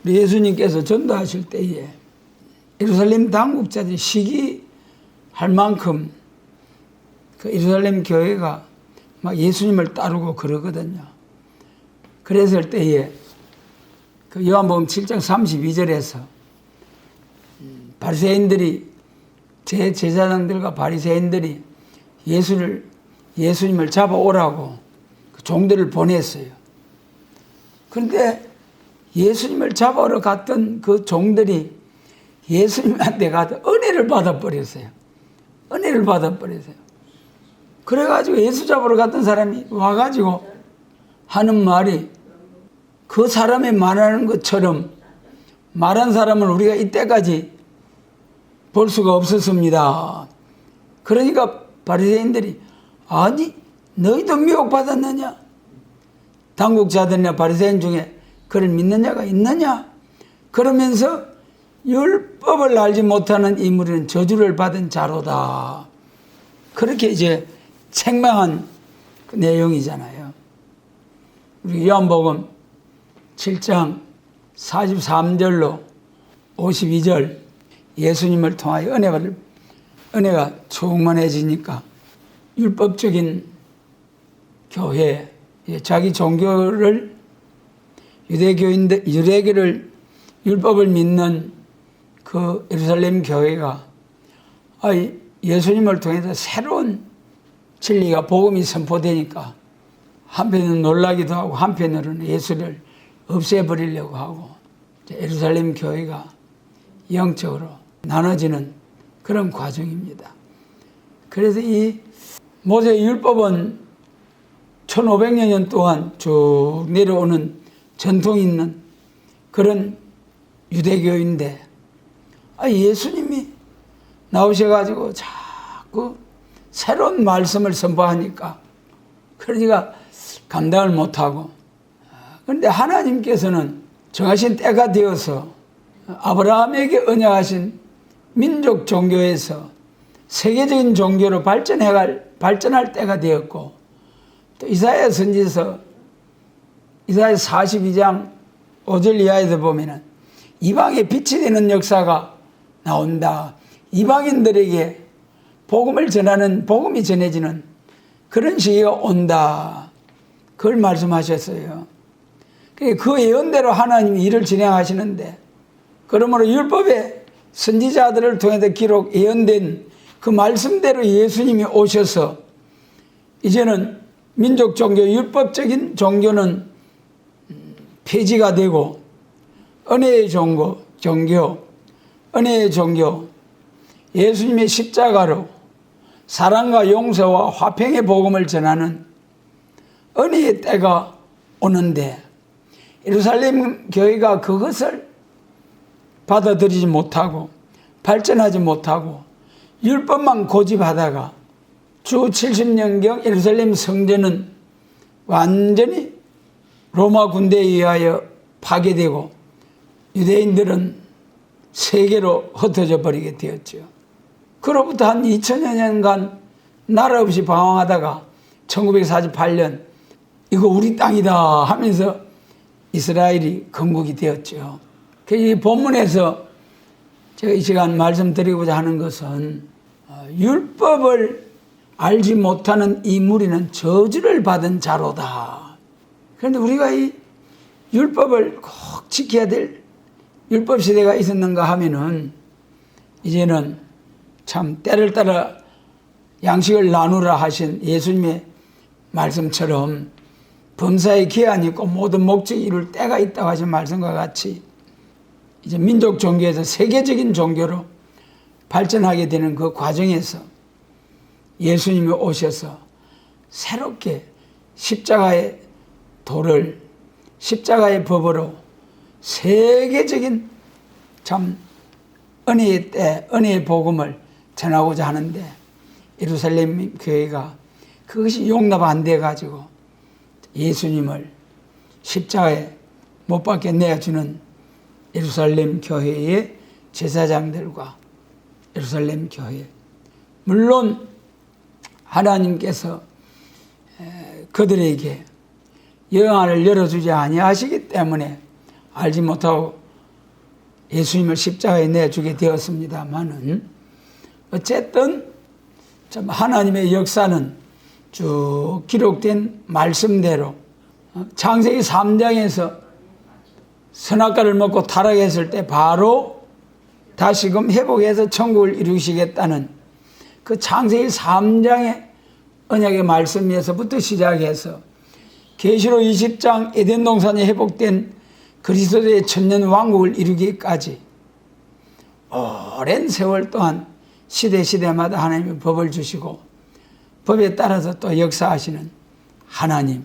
우리 예수님께서 전도하실 때에 예루살렘 당국자들이 시기할 만큼 그 예루살렘 교회가 막 예수님을 따르고 그러거든요. 그랬을 때에 그 요한복음 7장 32절에서 바리새인들이 제사장들과 바리새인들이 예수님을 잡아오라고 그 종들을 보냈어요. 그런데 예수님을 잡아오러 갔던 그 종들이 예수님한테 가서 은혜를 받아버렸어요. 은혜를 받아버렸어요. 그래가지고 예수 잡으러 갔던 사람이 와가지고 하는 말이 그 사람이 말하는 것처럼 말한 사람을 우리가 이때까지 볼 수가 없었습니다. 그러니까 바리새인들이 아니 너희도 미혹받았느냐? 당국자들이나 바리새인 중에 그를 믿는 자가 있느냐? 그러면서 율법을 알지 못하는 이 무리는 저주를 받은 자로다. 그렇게 이제 책망한 그 내용이잖아요. 우리 요한복음 7장 43절로 52절 예수님을 통하여 은혜가 충만해지니까 율법적인 교회, 자기 종교를 유대교를 율법을 믿는 그 예루살렘 교회가 예수님을 통해서 새로운 진리가 복음이 선포되니까 한편은 놀라기도 하고 한편으로는 예수를 없애버리려고 하고 예루살렘 교회가 영적으로 나눠지는 그런 과정입니다. 그래서 이 모세의 율법은 1500여 년 동안 쭉 내려오는 전통이 있는 그런 유대교인데 예수님이 나오셔가지고 자꾸 새로운 말씀을 선포하니까 그러니까 감당을 못하고 그런데 하나님께서는 정하신 때가 되어서 아브라함에게 언약하신 민족 종교에서 세계적인 종교로 발전할 때가 되었고 또 이사야 선지서 이사야 42장 5절 이하에서 보면은 이방에 빛이 되는 역사가 나온다. 이방인들에게 복음을 전하는 복음이 전해지는 그런 시기가 온다. 그걸 말씀하셨어요. 그 예언대로 하나님이 일을 진행하시는데 그러므로 율법의 선지자들을 통해서 예언된 그 말씀대로 예수님이 오셔서 이제는 민족 종교, 율법적인 종교는 폐지가 되고 은혜의 종교, 은혜의 종교, 예수님의 십자가로 사랑과 용서와 화평의 복음을 전하는 은혜의 때가 오는데 예루살렘 교회가 그것을 받아들이지 못하고 발전하지 못하고 율법만 고집하다가 주 70년경 예루살렘 성전은 완전히 로마 군대에 의하여 파괴되고 유대인들은 세계로 흩어져 버리게 되었죠. 그로부터 한 2000여 년간 나라 없이 방황하다가 1948년 이거 우리 땅이다 하면서 이스라엘이 건국이 되었죠. 이 본문에서 제가 이 시간 말씀드리고자 하는 것은 율법을 알지 못하는 이 무리는 저주를 받은 자로다. 그런데 우리가 이 율법을 꼭 지켜야 될 율법 시대가 있었는가 하면은 이제는 참 때를 따라 양식을 나누라 하신 예수님의 말씀처럼 범사에 기한이 있고 모든 목적이 이룰 때가 있다고 하신 말씀과 같이 이제 민족 종교에서 세계적인 종교로 발전하게 되는 그 과정에서 예수님이 오셔서 새롭게 십자가의 도를 십자가의 법으로 세계적인 참 은혜의 때, 은혜의 복음을 전하고자 하는데 예루살렘 교회가 그것이 용납 안 돼가지고 예수님을 십자가에 못 박게 내어주는 예루살렘 교회의 제사장들과 예루살렘 교회, 물론 하나님께서 그들에게 영안을 열어주지 아니하시기 때문에 알지 못하고 예수님을 십자가에 내주게 되었습니다만은 어쨌든 참 하나님의 역사는 쭉 기록된 말씀대로 창세기 3장에서 선악과를 먹고 타락했을 때 바로 다시금 회복해서 천국을 이루시겠다는 그 창세기 3장의 언약의 말씀에서부터 시작해서 계시록 20장 에덴 동산이 회복된 그리스도의 천년 왕국을 이루기까지 오랜 세월 동안 시대마다 하나님의 법을 주시고 법에 따라서 또 역사하시는 하나님.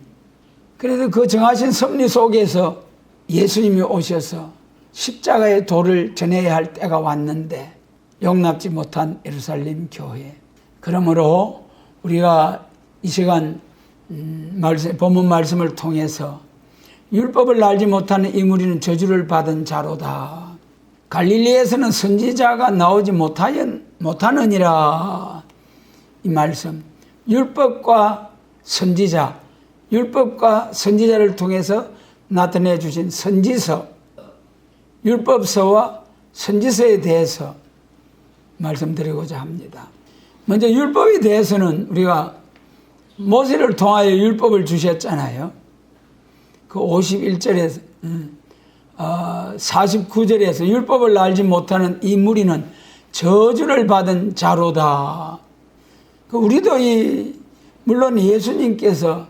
그래서 그 정하신 섭리 속에서 예수님이 오셔서 십자가의 도를 전해야 할 때가 왔는데 용납지 못한 예루살렘 교회. 그러므로 우리가 이 시간 본문 말씀을 통해서 율법을 알지 못하는 이 무리는 저주를 받은 자로다. 갈릴리에서는 선지자가 나오지 못하느니라. 이 말씀. 율법과 선지자를 통해서 나타내 주신 선지서, 율법서와 선지서에 대해서 말씀드리고자 합니다. 먼저 율법에 대해서는 우리가 모세를 통하여 율법을 주셨잖아요. 그 51절에서 49절에서 율법을 알지 못하는 이 무리는 저주를 받은 자로다. 우리도 물론 예수님께서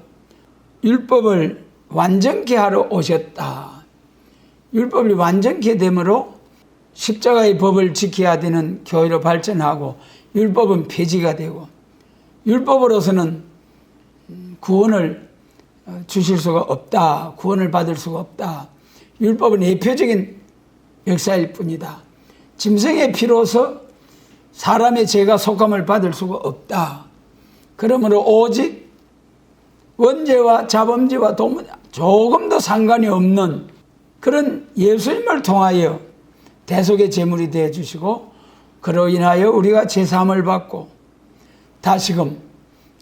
율법을 완전케 하러 오셨다. 율법이 완전케 되므로 십자가의 법을 지켜야 되는 교회로 발전하고 율법은 폐지가 되고 율법으로서는 구원을 주실 수가 없다. 구원을 받을 수가 없다. 율법은 예표적인 역사일 뿐이다. 짐승의 피로서 사람의 죄가 속함을 받을 수가 없다. 그러므로 오직 원죄와 자범죄와 조금도 상관이 없는 그런 예수님을 통하여 대속의 제물이 되어 주시고 그로 인하여 우리가 제사함을 받고 다시금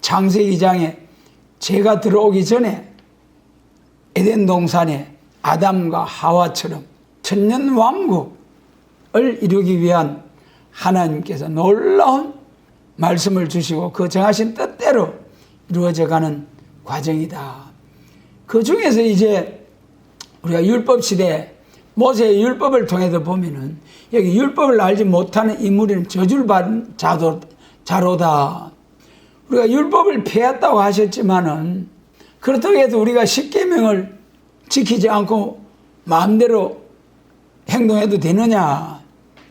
창세기 2장에 죄가 들어오기 전에 에덴 동산에 아담과 하와처럼 천년 왕국을 이루기 위한 하나님께서 놀라운 말씀을 주시고 그 정하신 뜻대로 이루어져 가는 과정이다. 그 중에서 이제 우리가 율법 시대에 모세의 율법을 통해서 보면은 여기 율법을 알지 못하는 이 무리는 저주를 받은 자로다. 우리가 율법을 폐했다고 하셨지만은 그렇다고 해서 우리가 십계명을 지키지 않고 마음대로 행동해도 되느냐?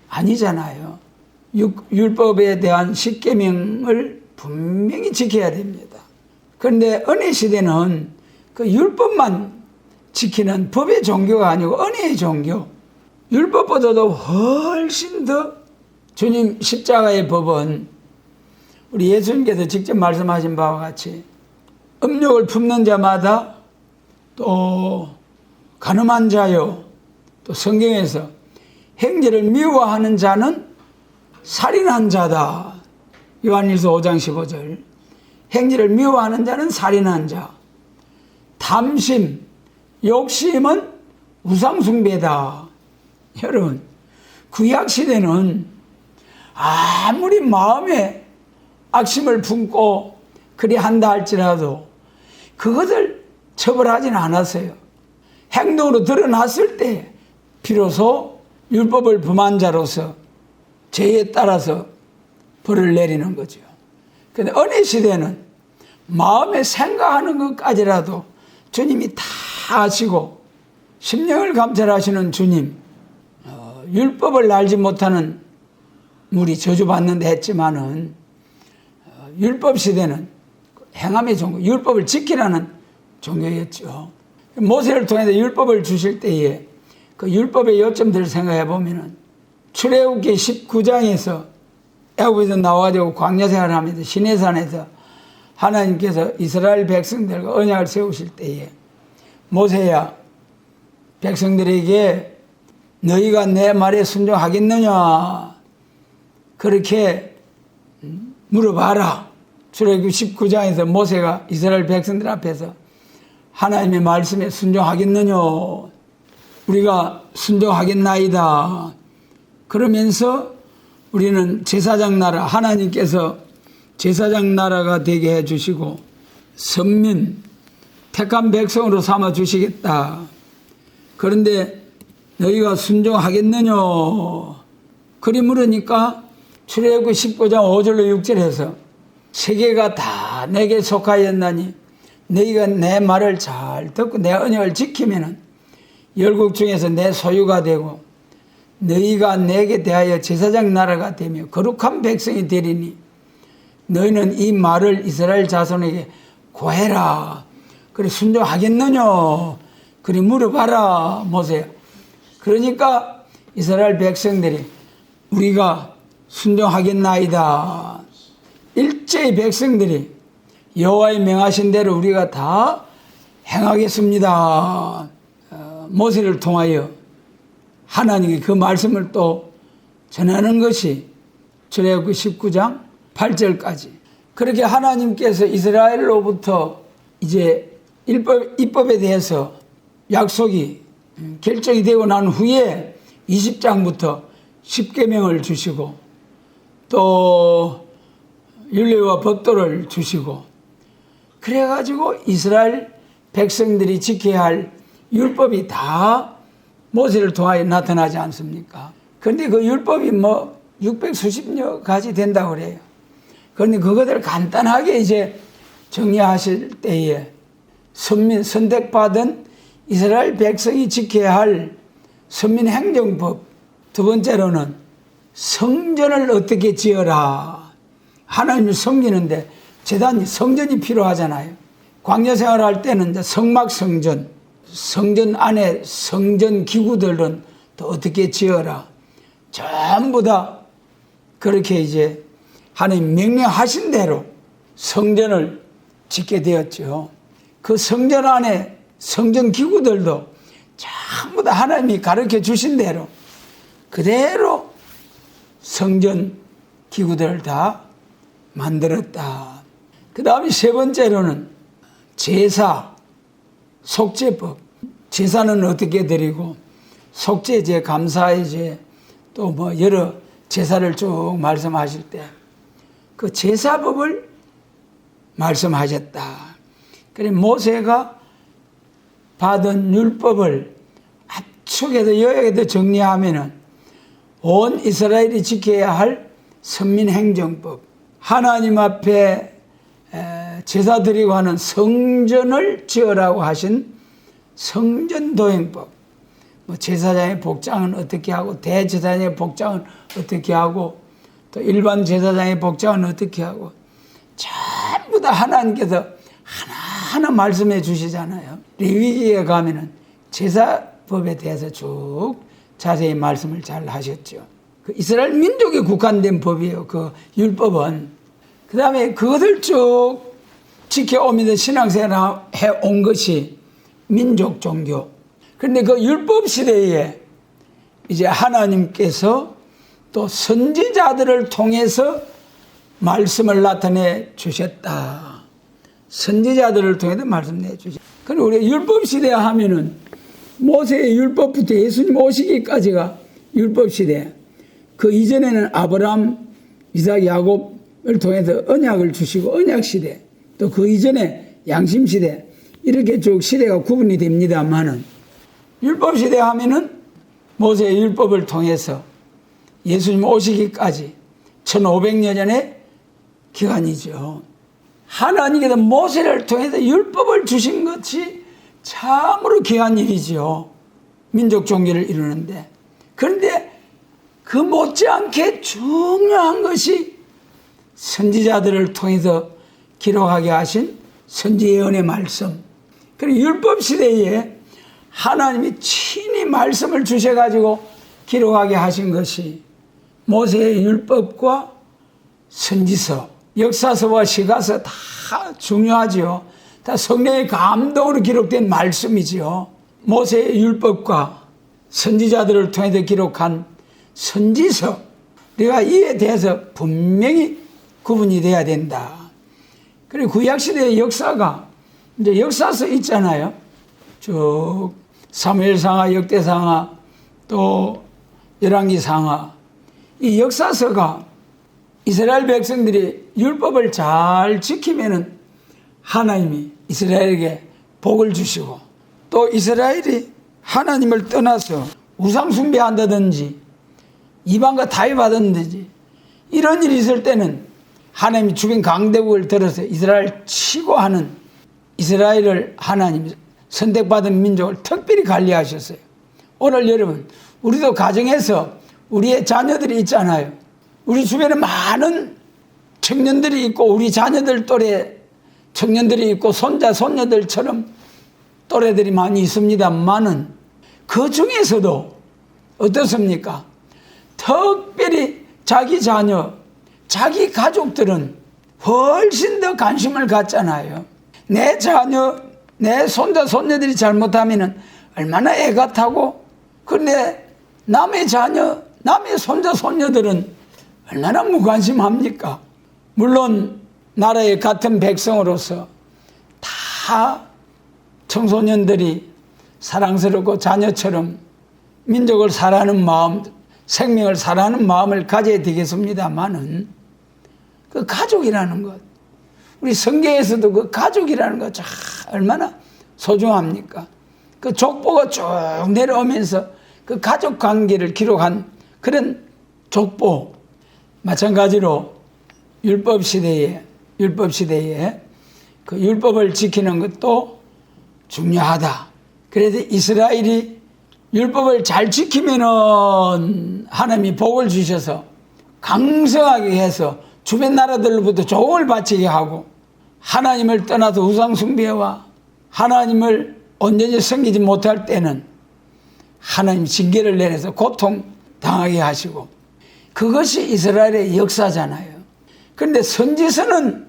아니잖아요. 율법에 대한 십계명을 분명히 지켜야 됩니다. 그런데 은혜 시대는 그 율법만 지키는 법의 종교가 아니고 은혜의 종교. 율법보다도 훨씬 더 주님 십자가의 법은 우리 예수님께서 직접 말씀하신 바와 같이 음욕을 품는 자마다 또 가늠한 자요, 또 성경에서 행제를 미워하는 자는 살인한 자다. 요한일서 5장 15절. 행제를 미워하는 자는 살인한 자. 탐심, 욕심은 우상숭배다. 여러분, 구약시대는 아무리 마음에 악심을 품고 그리 한다 할지라도 그것을 처벌하지는 않았어요. 행동으로 드러났을 때 비로소 율법을 범한 자로서 죄에 따라서 벌을 내리는 거죠. 그런데 은혜 시대는 마음에 생각하는 것까지라도 주님이 다 아시고 심령을 감찰하시는 주님, 율법을 알지 못하는 물이 저주받는다 했지만은 율법 시대는 행함의 종교, 율법을 지키라는 종교였죠. 모세를 통해서 율법을 주실 때에 그 율법의 요점들을 생각해 보면은 출애굽기 19장에서 애굽에서 나와가지고 광야 생활을 하면서 시내산에서 하나님께서 이스라엘 백성들과 언약을 세우실 때에 모세야, 백성들에게 너희가 내 말에 순종하겠느냐 그렇게 물어봐라. 출애굽기 19장에서 모세가 이스라엘 백성들 앞에서 하나님의 말씀에 순종하겠느냐. 우리가 순종하겠나이다. 그러면서 우리는 제사장 나라, 하나님께서 제사장 나라가 되게 해주시고 선민, 택한 백성으로 삼아 주시겠다. 그런데 너희가 순종하겠느냐? 그리 물으니까 출애굽기 19장 5절로 6절에서 세계가 다 내게 속하였나니 너희가 내 말을 잘 듣고 내 언약을 지키면은 열국 중에서 내 소유가 되고 너희가 내게 대하여 제사장 나라가 되며 거룩한 백성이 되리니 너희는 이 말을 이스라엘 자손에게 고해라. 그래 순종하겠느냐? 그래 물어봐라 모세야. 그러니까 이스라엘 백성들이 우리가 순종하겠나이다. 일제히 백성들이 여호와의 명하신 대로 우리가 다 행하겠습니다. 모세를 통하여 하나님이 그 말씀을 또 전하는 것이 출애굽기 19장 8절까지. 그렇게 하나님께서 이스라엘로부터 이제 입법에 대해서 약속이 결정이 되고 난 후에 20장부터 10계명을 주시고 또 율례와 법도를 주시고 그래가지고 이스라엘 백성들이 지켜야 할 율법이 다 모세를 통하여 나타나지 않습니까? 그런데 그 율법이 뭐 600수십여 가지 된다고 그래요. 그런데 그것을 간단하게 이제 정리하실 때에 선택받은 이스라엘 백성이 지켜야 할 선민행정법, 두 번째로는 성전을 어떻게 지어라. 하나님을 섬기는데 성전이 필요하잖아요. 광야 생활할 때는 이제 성막성전, 성전 안에 성전 기구들은 또 어떻게 지어라. 전부 다 그렇게 이제 하나님 명령하신 대로 성전을 짓게 되었죠. 그 성전 안에 성전 기구들도 전부 다 하나님이 가르쳐 주신 대로 그대로 성전 기구들을 다 만들었다. 그 다음에 세 번째로는 제사, 속죄법. 제사는 어떻게 드리고 속죄제, 감사제제 또 뭐 여러 제사를 쭉 말씀하실 때 그 제사법을 말씀하셨다. 그래 모세가 받은 율법을 압축해서 요약해서 정리하면은 온 이스라엘이 지켜야 할 선민행정법, 하나님 앞에 제사 드리고 하는 성전을 지으라고 하신 성전도행법, 뭐 제사장의 복장은 어떻게 하고 대제사장의 복장은 어떻게 하고 또 일반 제사장의 복장은 어떻게 하고 전부 다 하나님께서 하나하나 말씀해 주시잖아요. 레위기에 가면은 제사법에 대해서 쭉 자세히 말씀을 잘 하셨죠. 그 이스라엘 민족에 국한된 법이에요. 그 율법은. 그 다음에 그것을 쭉 지켜오면서 신앙생활 해온 것이 민족 종교. 그런데 그 율법 시대에 이제 하나님께서 또 선지자들을 통해서 말씀을 나타내 주셨다. 선지자들을 통해서 말씀내 주셨다. 그리고 우리 율법 시대 하면은 모세의 율법부터 예수님 오시기까지가 율법 시대. 그 이전에는 아브라함, 이삭, 야곱을 통해서 언약을 주시고 언약 시대. 또 그 이전에 양심 시대. 이렇게 쭉 시대가 구분이 됩니다만은 율법 시대 하면은 모세의 율법을 통해서 예수님 오시기까지 1500여 년의 기간이죠. 하나님께서 모세를 통해서 율법을 주신 것이 참으로 귀한 일이죠. 민족 종교를 이루는데. 그런데 그 못지않게 중요한 것이 선지자들을 통해서 기록하게 하신 선지 예언의 말씀. 그리고 율법 시대에 하나님이 친히 말씀을 주셔가지고 기록하게 하신 것이 모세의 율법과 선지서, 역사서와 시가서 다 중요하죠. 다 성령의 감동으로 기록된 말씀이지요. 모세의 율법과 선지자들을 통해서 기록한 선지서, 우리가 이에 대해서 분명히 구분이 돼야 된다. 그리고 구약시대의 역사가 이제 역사서 있잖아요. 쭉 사무엘상하, 역대상하, 또 열왕기상하, 이 역사서가 이스라엘 백성들이 율법을 잘 지키면은 하나님이 이스라엘에게 복을 주시고, 또 이스라엘이 하나님을 떠나서 우상 숭배한다든지 이방과 타협하든지 이런 일이 있을 때는 하나님이 주변 강대국을 들어서 이스라엘 치고 하는, 이스라엘을 하나님이 선택받은 민족을 특별히 관리하셨어요. 오늘 여러분, 우리도 가정에서 우리의 자녀들이 있잖아요. 우리 주변에 많은 청년들이 있고 우리 자녀들 또래 청년들이 있고 손자 손녀들처럼 또래들이 많이 있습니다만은 그 중에서도 어떻습니까? 특별히 자기 자녀, 자기 가족들은 훨씬 더 관심을 갖잖아요. 내 자녀, 내 손자 손녀들이 잘못하면 얼마나 애가 타고, 그런데 남의 자녀, 남의 손자 손녀들은 얼마나 무관심합니까? 물론 나라의 같은 백성으로서 다 청소년들이 사랑스럽고 자녀처럼 민족을 사랑하는 마음, 생명을 사랑하는 마음을 가져야 되겠습니다만은 그 가족이라는 것, 우리 성경에서도 그 가족이라는 것 얼마나 소중합니까? 그 족보가 쭉 내려오면서 그 가족 관계를 기록한 그런 족보, 마찬가지로 율법 시대에 그 율법을 지키는 것도 중요하다. 그래서 이스라엘이 율법을 잘 지키면은 하나님이 복을 주셔서 강성하게 해서 주변 나라들로부터 조공을 바치게 하고, 하나님을 떠나서 우상 숭배와 하나님을 온전히 섬기지 못할 때는 하나님 징계를 내려서 고통당하게 하시고, 그것이 이스라엘의 역사잖아요. 그런데 선지서는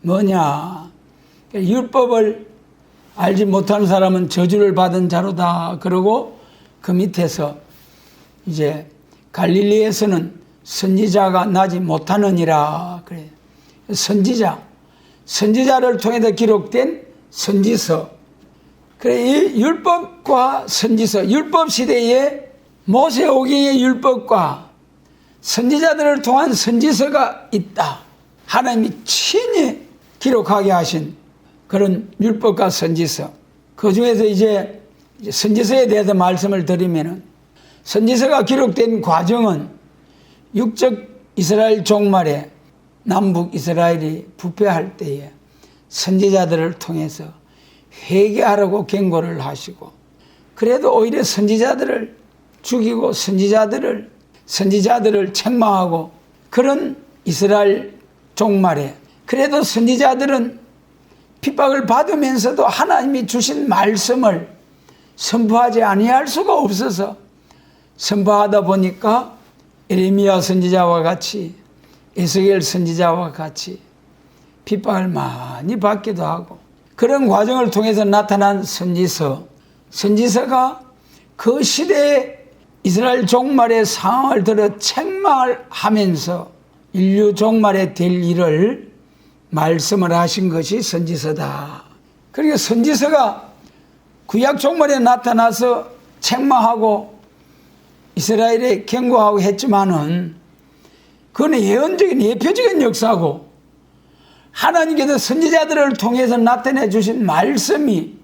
뭐냐? 율법을 알지 못하는 사람은 저주를 받은 자로다. 그러고 그 밑에서 이제 갈릴리에서는 선지자가 나지 못하느니라. 그래. 선지자를 통해서 기록된 선지서. 그래, 이 율법과 선지서, 율법 시대에 모세오경의 율법과 선지자들을 통한 선지서가 있다. 하나님이 친히 기록하게 하신 그런 율법과 선지서. 그 중에서 이제 선지서에 대해서 말씀을 드리면은, 선지서가 기록된 과정은 육적 이스라엘 종말에 남북 이스라엘이 부패할 때에 선지자들을 통해서 회개하라고 경고를 하시고, 그래도 오히려 선지자들을 죽이고 선지자들을 책망하고, 그런 이스라엘 종말에 그래도 선지자들은 핍박을 받으면서도 하나님이 주신 말씀을 선포하지 아니할 수가 없어서 선포하다 보니까 에레미야 선지자와 같이, 에스겔 선지자와 같이 핍박을 많이 받기도 하고, 그런 과정을 통해서 나타난 선지서가 그 시대의 이스라엘 종말의 상황을 들어 책망을 하면서 인류 종말에 될 일을 말씀을 하신 것이 선지서다. 그러니까 선지서가 구약 종말에 나타나서 책망하고 이스라엘에 경고하고 했지만은 그건 예언적인 예표적인 역사고, 하나님께서 선지자들을 통해서 나타내 주신 말씀이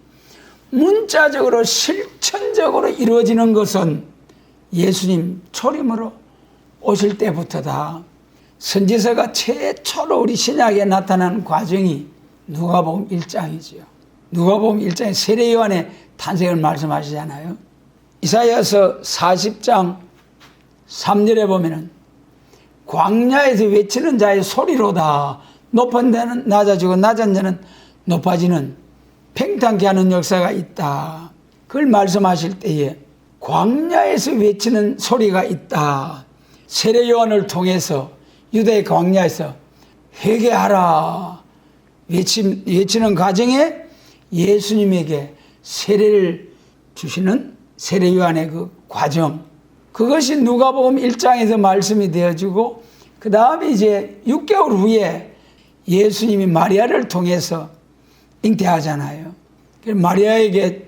문자적으로 실천적으로 이루어지는 것은 예수님 초림으로 오실 때부터다. 선지서가 최초로 우리 신약에 나타난 과정이 누가복음 1장이지요. 누가복음 1장에 세례 요한의 탄생을 말씀하시잖아요. 이사야서 40장 3절에 보면은 광야에서 외치는 자의 소리로다. 높은 데는 낮아지고 낮은 데는 높아지는 팽창케 하는 역사가 있다. 그걸 말씀하실 때에 광야에서 외치는 소리가 있다. 세례 요한을 통해서 유대의 광야에서 회개하라 외치는 과정에 예수님에게 세례를 주시는 세례 요한의 그 과정, 그것이 누가복음 1장에서 말씀이 되어지고, 그 다음에 이제 6개월 후에 예수님이 마리아를 통해서 잉태하잖아요. 마리아에게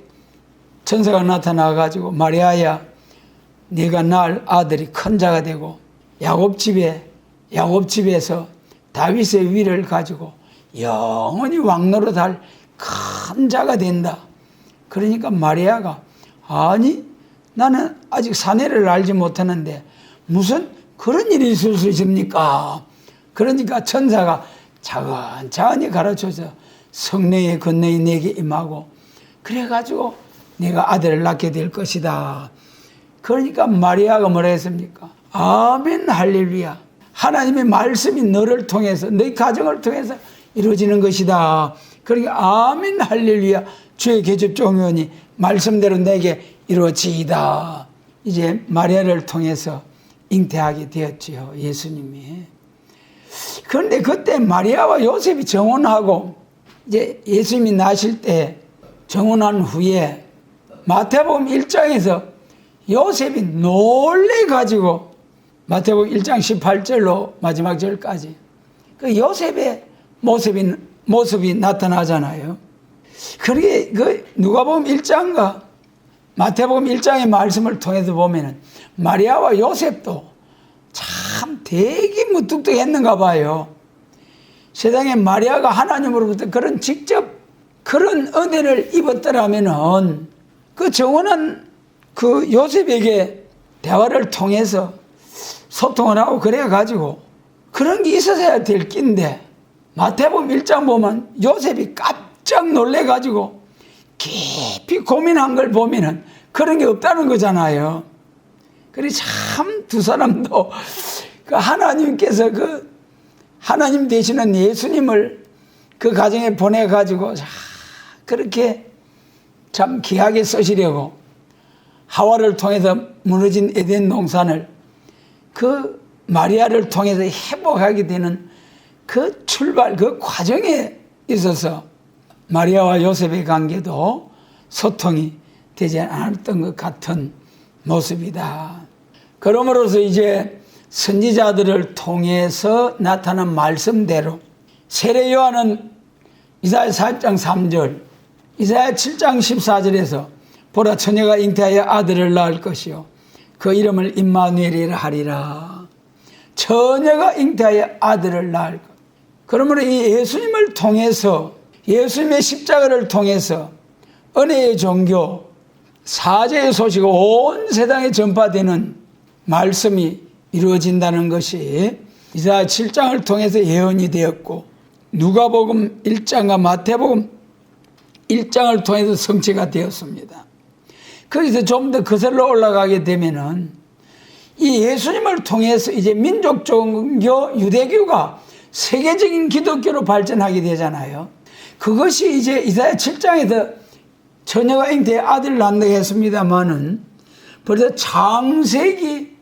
천사가 나타나가지고 마리아야 네가 낳을 아들이 큰 자가 되고 야곱집에서 다윗의 위를 가지고 영원히 왕노릇할 큰 자가 된다. 그러니까 마리아가 아니 나는 아직 사내를 알지 못하는데 무슨 그런 일이 있을 수 있습니까? 그러니까 천사가 차근차근히 가르쳐서 성령의 권능이 내게 임하고 그래가지고 내가 아들을 낳게 될 것이다. 그러니까 마리아가 뭐라 했습니까? 아멘 할렐루야. 하나님의 말씀이 너를 통해서 너희 가정을 통해서 이루어지는 것이다. 그러니까 아멘 할렐루야. 주의 계집 종이오니 말씀대로 내게 이루어지이다. 이제 마리아를 통해서 잉태하게 되었지요. 예수님이. 그런데 그때 마리아와 요셉이 정혼하고 이제 예수님이 나실 때 정혼한 후에 마태복음 1장에서 요셉이 놀래가지고 마태복음 1장 18절로 마지막 절까지 그 요셉의 모습이 나타나잖아요. 그러게 그 누가복음 1장과 마태복음 1장의 말씀을 통해서 보면은 마리아와 요셉도 참 되게 무뚝뚝했는가 봐요. 세상에 마리아가 하나님으로부터 직접 그런 은혜를 입었더라면은 그 정혼한 그 요셉에게 대화를 통해서 소통을 하고 그래가지고 그런 게 있어야 될 낀데 마태복음 1장 보면 요셉이 깜짝 놀래가지고 깊이 고민한 걸 보면은 그런 게 없다는 거잖아요. 그래 참 두 사람도 그 하나님께서 그 하나님 되시는 예수님을 그 가정에 보내가지고 그렇게 참 귀하게 쓰시려고 하와를 통해서 무너진 에덴 동산을 그 마리아를 통해서 회복하게 되는 그 출발, 그 과정에 있어서 마리아와 요셉의 관계도 소통이 되지 않았던 것 같은 모습이다. 그러므로서 이제 선지자들을 통해서 나타난 말씀대로 세례 요한은 이사야 4장 3절, 이사야 7장 14절에서 보라 처녀가 잉태하여 아들을 낳을 것이요 그 이름을 임마누엘이라 하리라. 처녀가 잉태하여 아들을 낳을 것. 그러므로 이 예수님을 통해서 예수님의 십자가를 통해서 은혜의 종교, 사죄의 소식 온 세상에 전파되는 말씀이 이루어진다는 것이 이사야 7장을 통해서 예언이 되었고 누가복음 1장과 마태복음 1장을 통해서 성취가 되었습니다. 거기서 좀 더 거슬러 올라가게 되면은 이 예수님을 통해서 이제 민족 종교 유대교가 세계적인 기독교로 발전하게 되잖아요. 그것이 이제 이사야 7장에서 처녀가 잉태해 아들을 낳는다고 했습니다마는 벌써 창세기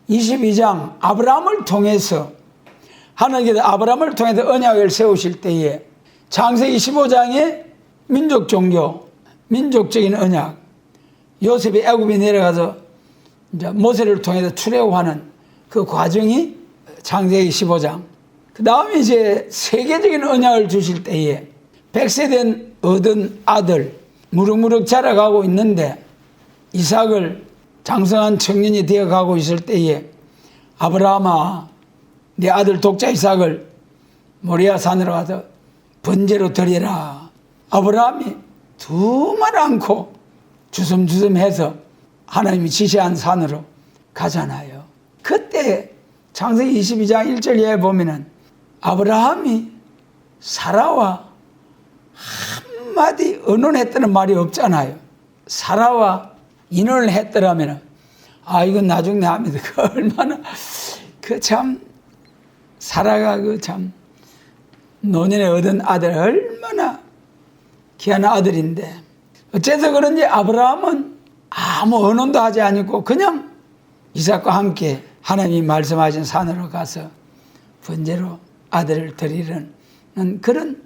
22장 아브라함을 통해서 하나님께서 아브라함을 통해서 언약을 세우실 때에 창세기 15장에 민족 종교, 민족적인 언약, 요셉이 애굽에 내려가서 이제 모세를 통해서 출애굽하는 그 과정이 창세기 15장. 그 다음에 이제 세계적인 언약을 주실 때에 100세 된 얻은 아들, 무럭무럭 자라가고 있는데 이삭을 장성한 청년이 되어가고 있을 때에 아브라함아 내 아들 독자 이삭을 모리아 산으로 가서 번제로 드리라. 아브라함이 두말 않고 주섬주섬해서 하나님이 지시한 산으로 가잖아요. 그때 창세기 22장 1절에 보면은 아브라함이 사라와 한마디 의논했다는 말이 없잖아요. 사라와 인혼을 했더라면 이건 나중에 합니다. 그 얼마나 사라가 노년에 얻은 아들 얼마나 귀한 아들인데 어째서 그런지 아브라함은 아무 의논도 하지 않고 그냥 이삭과 함께 하나님이 말씀하신 산으로 가서 번제로 아들을 드리는 그런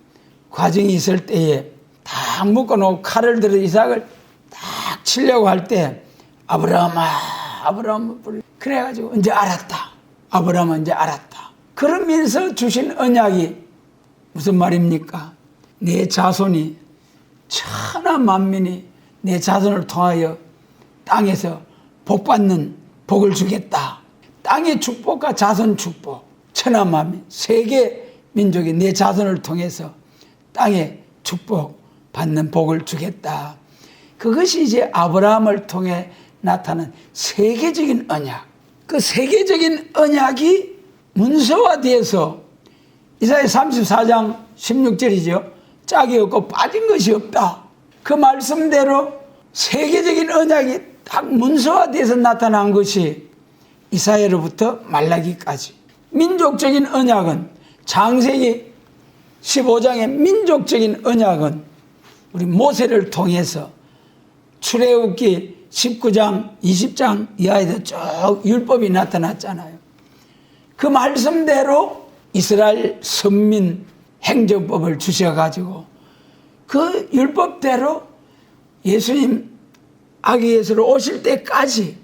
과정이 있을 때에 딱 묶어놓고 칼을 들어 이삭을 딱 치려고 할 때 아브라함 그래가지고 이제 알았다. 아브라함은 이제 알았다. 그러면서 주신 언약이 무슨 말입니까? 내 자손이 천하 만민이 내 자손을 통하여 땅에서 복받는 복을 주겠다. 땅의 축복과 자손 축복, 천하만민 세계 민족이 내 자손을 통해서 땅에 축복 받는 복을 주겠다. 그것이 이제 아브라함을 통해 나타난 세계적인 언약. 그 세계적인 언약이 문서화되어서 이사야 34장 16절이죠. 짝이 없고 빠진 것이 없다. 그 말씀대로 세계적인 언약이 딱 문서화돼서 나타난 것이 이사야로부터 말라기까지. 민족적인 언약은 창세기 15장의 민족적인 언약은 우리 모세를 통해서 출애굽기 19장 20장 이하에도 쭉 율법이 나타났잖아요. 그 말씀대로 이스라엘 선민 행정법을 주셔가지고 그 율법대로 예수님 아기 예수로 오실 때까지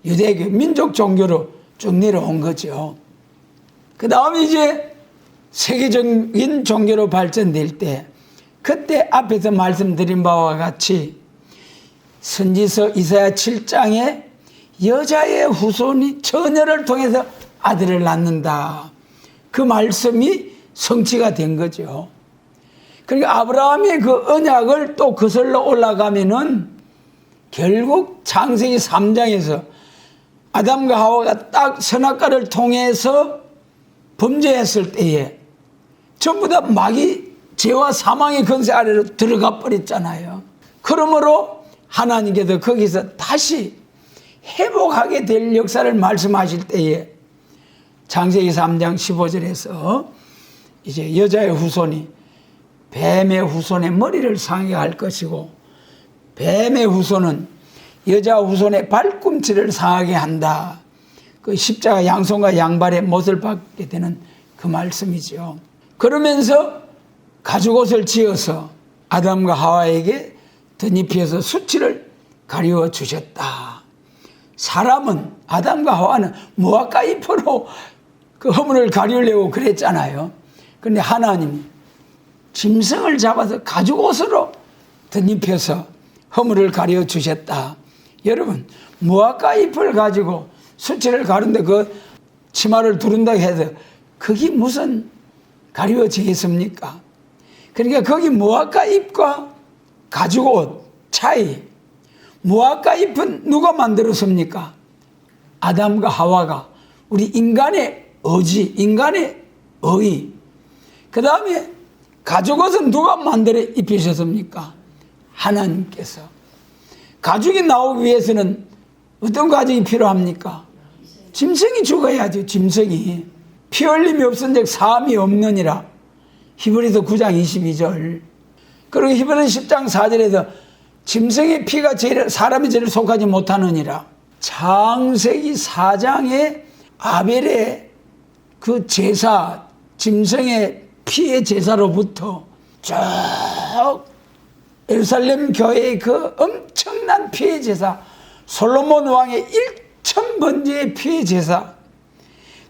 유대교 민족 종교로 쭉 내려온 거죠. 그 다음에 이제 세계적인 종교로 발전될 때 그때 앞에서 말씀드린 바와 같이 선지서 이사야 7장에 여자의 후손이 처녀를 통해서 아들을 낳는다. 그 말씀이 성취가 된 거죠. 그러니까 아브라함의 그 언약을 또 거슬러 올라가면은 결국 창세기 3장에서 아담과 하와가 딱 선악과를 통해서 범죄했을 때에 전부 다 마귀 죄와 사망의 권세 아래로 들어가 버렸잖아요. 그러므로 하나님께서 거기서 다시 회복하게 될 역사를 말씀하실 때에 창세기 3장 15절에서 이제 여자의 후손이 뱀의 후손의 머리를 상하게 할 것이고 뱀의 후손은 여자 후손의 발꿈치를 상하게 한다. 그 십자가 양손과 양발의 못을 받게 되는 그 말씀이죠. 그러면서 가죽옷을 지어서 아담과 하와에게 덧입혀서 수치를 가리워 주셨다. 사람은 아담과 하와는 무화과 잎으로 그 허물을 가리우려고 그랬잖아요. 그런데 하나님이 짐승을 잡아서 가죽옷으로 덧입혀서 허물을 가리워 주셨다. 여러분 무화과 잎을 가지고 수치를 가른데 그 치마를 두른다고 해서 그게 무슨 가리워지겠습니까? 그러니까 거기 무화과 잎과 가죽옷 차이. 무화과 잎은 누가 만들었습니까? 아담과 하와가 우리 인간의 의지, 인간의 의. 그 다음에 가죽옷은 누가 만들어 입히셨습니까? 하나님께서. 가죽이 나오기 위해서는 어떤 가죽이 필요합니까? 짐승이 죽어야죠. 짐승이. 피 흘림이 없은즉 사함이 없느니라. 히브리서 9장 22절. 그리고 히브리서 10장 4절에서 짐승의 피가 사람의 죄를 속하지 못하느니라. 창세기 4장에 아벨의 그 제사, 짐승의 피의 제사로부터 쭉 예루살렘 교회의 그 엄청난 피의 제사, 솔로몬 왕의 1000번째의 피의 제사,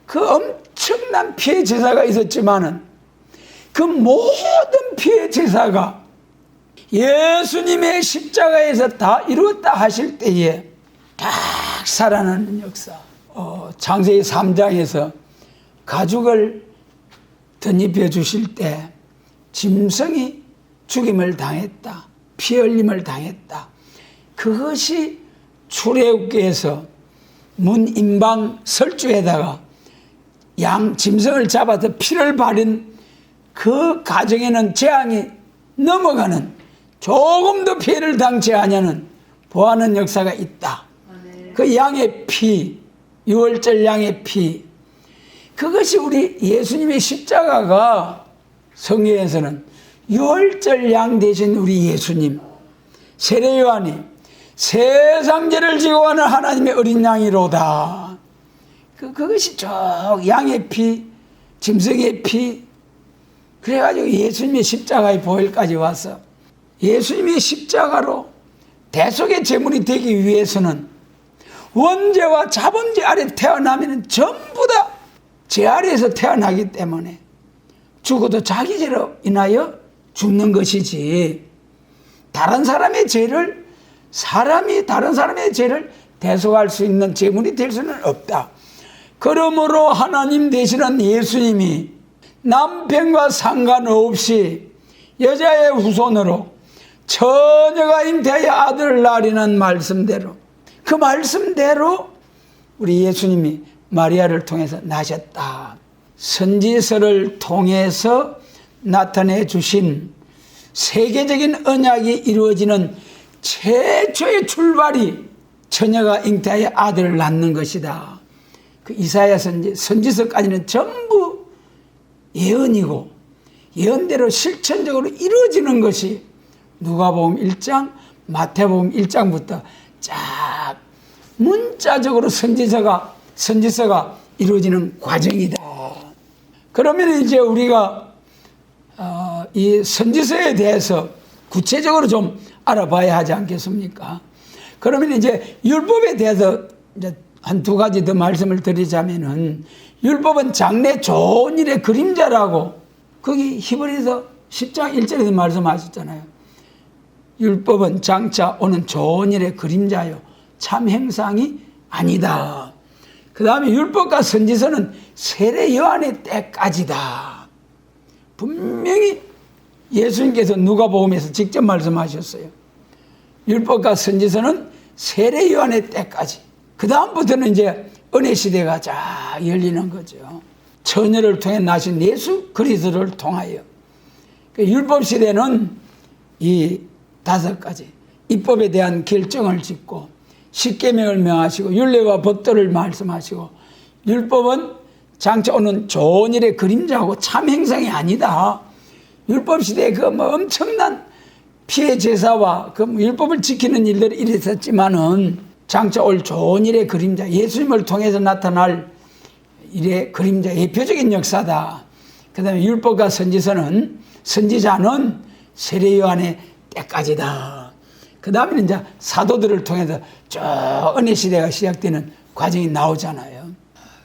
그 엄청난 피의 제사가 있었지만은 그 모든 피의 제사가 예수님의 십자가에서 다 이루었다 하실 때에 딱 살아나는 역사. 창세기 3장에서 가죽을 덧입혀 주실 때 짐승이 죽임을 당했다. 피 흘림을 당했다. 그것이 출애굽기에서 문 임방 설주에다가 짐승을 잡아서 피를 바른 그 가정에는 재앙이 넘어가는 조금도 피해를 당치 않냐는 보하는 역사가 있다. 그 양의 피, 유월절 양의 피, 그것이 우리 예수님의 십자가가 성경에서는 유월절 양 되신 우리 예수님, 세례요한이 세상 죄를 지고 가는 하나님의 어린 양이로다. 그것이 쭉 양의 피, 짐승의 피, 그래가지고 예수님의 십자가의 보혈까지 와서 예수님의 십자가로 대속의 제물이 되기 위해서는 원죄와 자본죄 아래 태어나면 전부 다 죄 아래에서 태어나기 때문에 죽어도 자기 죄로 인하여 죽는 것이지 다른 사람의 죄를 사람이 다른 사람의 죄를 대속할 수 있는 제물이 될 수는 없다. 그러므로 하나님 되시는 예수님이 남편과 상관없이 여자의 후손으로 처녀가 잉태하여 아들을 낳으리는 말씀대로, 그 말씀대로 우리 예수님이 마리아를 통해서 나셨다. 선지서를 통해서 나타내 주신 세계적인 언약이 이루어지는 최초의 출발이 처녀가 잉태하여 아들을 낳는 것이다. 그 이사야 선지서까지는 전부 예언이고 예언대로 실천적으로 이루어지는 것이 누가복음 1장, 마태복음 1장부터 쫙 문자적으로 선지서가 이루어지는 과정이다. 그러면 이제 우리가 이 선지서에 대해서 구체적으로 좀 알아봐야 하지 않겠습니까? 그러면 이제 율법에 대해서 이제 한 두 가지 더 말씀을 드리자면은, 율법은 장래 좋은 일의 그림자라고 거기 히브리서 10장 1절에서 말씀하셨잖아요. 율법은 장차 오는 좋은 일의 그림자요 참 행상이 아니다. 그 다음에 율법과 선지서는 세례 요한의 때까지다. 분명히 예수님께서 누가복음에서 직접 말씀하셨어요. 율법과 선지서는 세례 요한의 때까지. 그 다음부터는 이제 은혜 시대가 쫙 열리는 거죠. 처녀를 통해 나신 예수 그리스도를 통하여. 율법 시대는 이 5가지 입법에 대한 결정을 짓고 십계명을 명하시고 율례와 법도를 말씀하시고, 율법은 장차 오는 좋은 일의 그림자하고 참 행상이 아니다. 율법 시대에 그 엄청난 피해 제사와 그 율법을 지키는 일들이 일어섰지만은 장차 올 좋은 일의 그림자, 예수님을 통해서 나타날 일의 그림자, 예표적인 역사다. 그 다음에 율법과 선지서는, 선지자는 세례 요한의 때까지다. 그 다음에 이제 사도들을 통해서 쭉 은혜 시대가 시작되는 과정이 나오잖아요.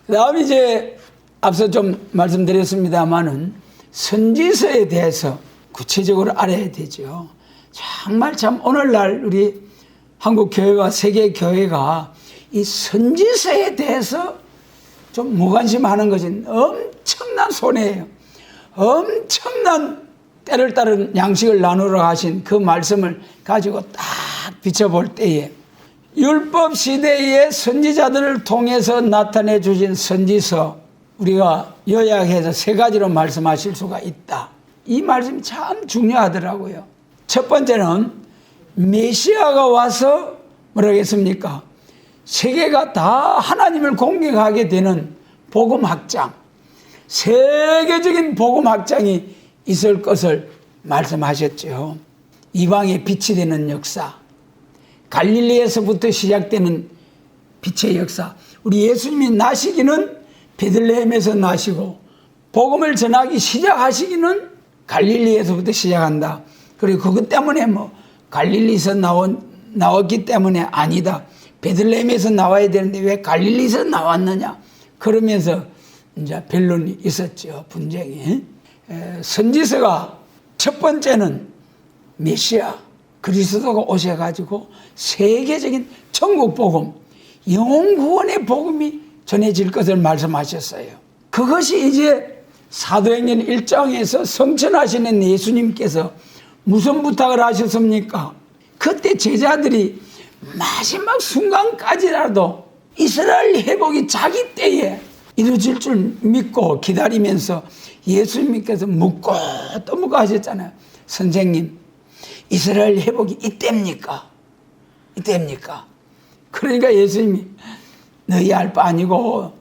그 다음에 이제 앞서 좀 말씀드렸습니다만은 선지서에 대해서 구체적으로 알아야 되죠. 정말 참 오늘날 우리 한국 교회와 세계 교회가 이 선지서에 대해서 좀 무관심하는 것은 엄청난 손해예요. 엄청난 때를 따른 양식을 나누러 하신 그 말씀을 가지고 딱 비춰볼 때에 율법 시대의 선지자들을 통해서 나타내 주신 선지서, 우리가 요약해서 3가지로 말씀하실 수가 있다. 이 말씀이 참 중요하더라고요. 첫 번째는 메시아가 와서 뭐라고 했습니까? 세계가 다 하나님을 공경하게 되는 복음 확장, 세계적인 복음 확장이 있을 것을 말씀하셨죠. 이방의 빛이 되는 역사, 갈릴리에서부터 시작되는 빛의 역사. 우리 예수님이 나시기는 베들레헴에서 나시고 복음을 전하기 시작하시기는 갈릴리에서부터 시작한다. 그리고 그것 때문에 갈릴리에서 나왔기 때문에 아니다. 베들레헴에서 나와야 되는데 왜 갈릴리에서 나왔느냐. 그러면서 이제 변론이 있었죠. 분쟁이. 선지서가 첫 번째는 메시아 그리스도가 오셔가지고 세계적인 천국 복음, 영혼 구원의 복음이 전해질 것을 말씀하셨어요. 그것이 이제 사도행전 1장에서 성천하시는 예수님께서 무슨 부탁을 하셨습니까? 그때 제자들이 마지막 순간까지라도 이스라엘 회복이 자기 때에 이루어질 줄 믿고 기다리면서 예수님께서 묻고 또 묻고 하셨잖아요. 선생님, 이스라엘 회복이 이때입니까? 이때입니까? 그러니까 예수님이 너희 알 바 아니고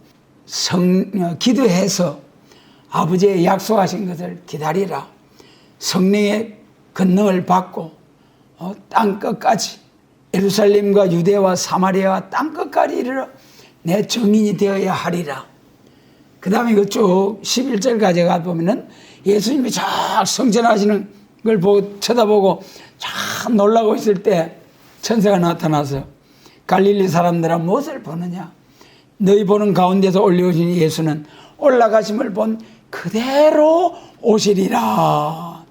기도해서 아버지의 약속하신 것을 기다리라. 성령의 권능을 받고 땅끝까지 예루살렘과 유대와 사마리아와 땅끝까지 이르러 내 증인이 되어야 하리라. 그 다음에 이거 쭉 11절까지 가보면은 예수님이 쫙 성전하시는 걸 보고 쳐다보고 참 놀라고 있을 때 천사가 나타나서 갈릴리 사람들아 무엇을 보느냐? 너희 보는 가운데서 올려오신 예수는 올라가심을 본 그대로 오시리라.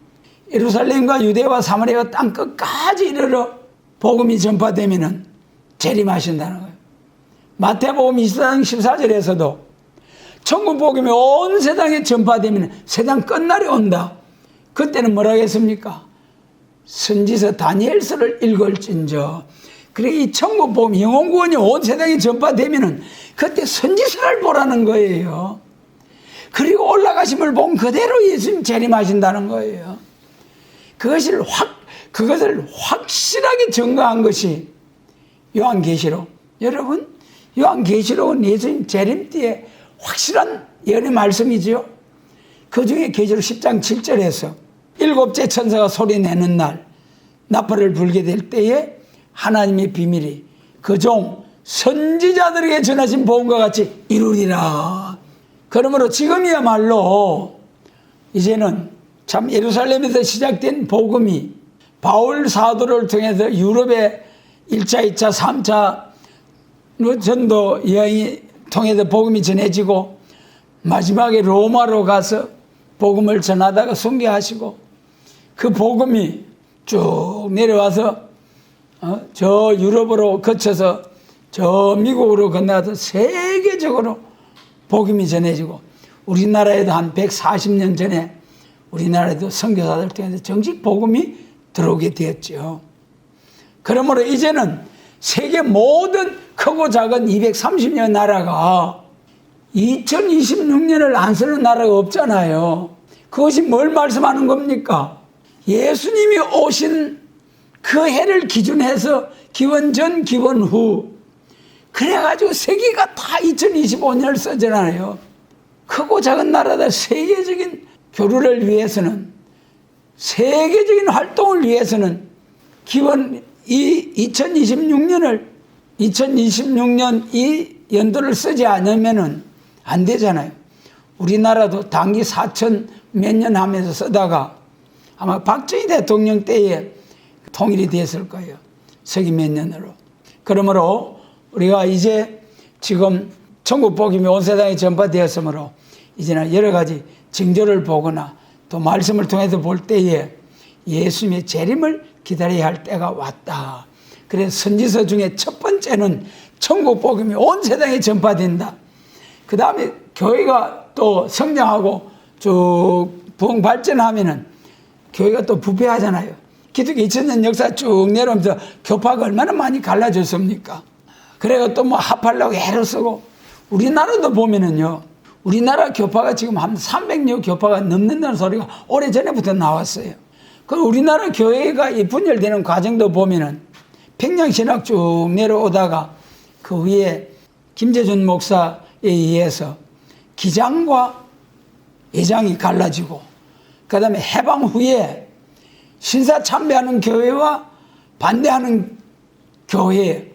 예루살렘과 유대와 사마리아와 땅끝까지 이르러 복음이 전파되면은 재림하신다는 거예요. 마태복음 24장 14절에서도 천국 복음이 온 세상에 전파되면 세상 끝날이 온다. 그때는 뭐라고 했습니까? 선지서 다니엘서를 읽을진저. 그래 이 천국 복음 영혼 구원이 온 세상에 전파되면은 그때 선지서를 보라는 거예요. 그리고 올라가심을 본 그대로 예수님 재림하신다는 거예요. 그것을 확실하게 증거한 것이 요한계시록. 여러분, 요한계시록은 예수님 재림 때에 확실한 예언의 말씀이죠. 그 중에 계시록 10장 7절에서 일곱째 천사가 소리내는 날 나팔을 불게 될 때에 하나님의 비밀이 그 종 선지자들에게 전하신 복음과 같이 이루리라. 그러므로 지금이야말로 이제는 참 예루살렘에서 시작된 복음이 바울 사도를 통해서 유럽의 1차, 2차, 3차 전도 여행이 통해서 복음이 전해지고 마지막에 로마로 가서 복음을 전하다가 순교하시고 그 복음이 쭉 내려와서 저 유럽으로 거쳐서 저 미국으로 건너가서 세계적으로 복음이 전해지고 우리나라에도 한 140년 전에 우리나라에도 선교사들 통해서 정식 복음이 들어오게 되었죠. 그러므로 이제는 세계 모든 크고 작은 230여 나라가 2026년을 안 쓰는 나라가 없잖아요. 그것이 뭘 말씀하는 겁니까? 예수님이 오신 그 해를 기준해서 기원 전, 기원 후 그래가지고 세계가 다 2025년을 쓰잖아요. 크고 작은 나라들 세계적인 교류를 위해서는 세계적인 활동을 위해서는 기원 이 2026년 이 연도를 쓰지 않으면은 안 되잖아요. 우리나라도 단기 4천 몇 년 하면서 쓰다가 아마 박정희 대통령 때에 통일이 됐을 거예요. 서기 몇 년으로. 그러므로 우리가 이제 지금 천국 복음이 온 세상에 전파되었으므로 이제는 여러 가지 징조를 보거나 또 말씀을 통해서 볼 때에 예수님의 재림을 기다려야 할 때가 왔다. 그래서 선지서 중에 첫 번째는 천국 복음이 온 세상에 전파된다. 그 다음에 교회가 또 성장하고 쭉 부흥 발전하면은 교회가 또 부패하잖아요. 기독교 2000년 역사 쭉 내려오면서 교파가 얼마나 많이 갈라졌습니까? 그래가 또 뭐 합하려고 애를 쓰고 우리나라도 보면은요. 우리나라 교파가 지금 한 300여 교파가 넘는다는 소리가 오래전에부터 나왔어요. 그 우리나라 교회가 이 분열되는 과정도 보면은 평양신학 쭉 내려오다가 그 위에 김재준 목사에 의해서 기장과 예장이 갈라지고 그 다음에 해방 후에 신사 참배하는 교회와 반대하는 교회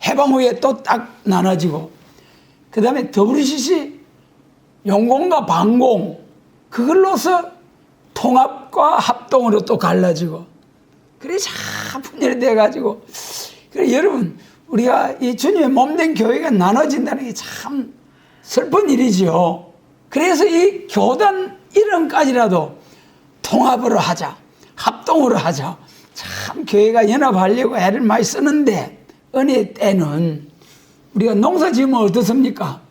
해방 후에 또 딱 나눠지고 그 다음에 WCC 용공과 반공 그걸로서 통합과 합동으로 또 갈라지고 그래 참 분열이 돼가지고 그래 여러분 우리가 이 주님의 몸된 교회가 나눠진다는 게 참 슬픈 일이지요. 그래서 이 교단 이름까지라도 통합으로 하자 합동으로 하자 참 교회가 연합하려고 애를 많이 쓰는데 은혜의 때는 우리가 농사 지으면 어떻습니까?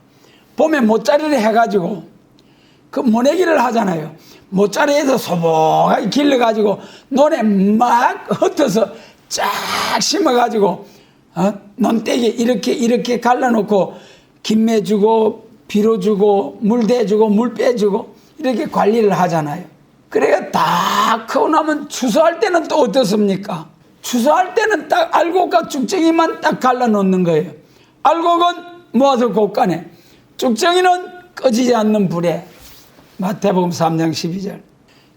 봄에 모짜리를 해가지고 그 모내기를 하잖아요. 모짜리에서 소복하게 길러가지고 논에 막 흩어서 쫙 심어가지고 논대기 이렇게 갈라놓고 김매 주고 비료 주고 물 대주고 물 빼주고 이렇게 관리를 하잖아요. 그래야 다 크고 나면 추수할 때는 또 어떻습니까? 추수할 때는 딱 알곡과 쭉정이만 딱 갈라놓는 거예요. 알곡은 모아서 곳간에 쭉정이는 꺼지지 않는 불에 마태복음 3장 12절.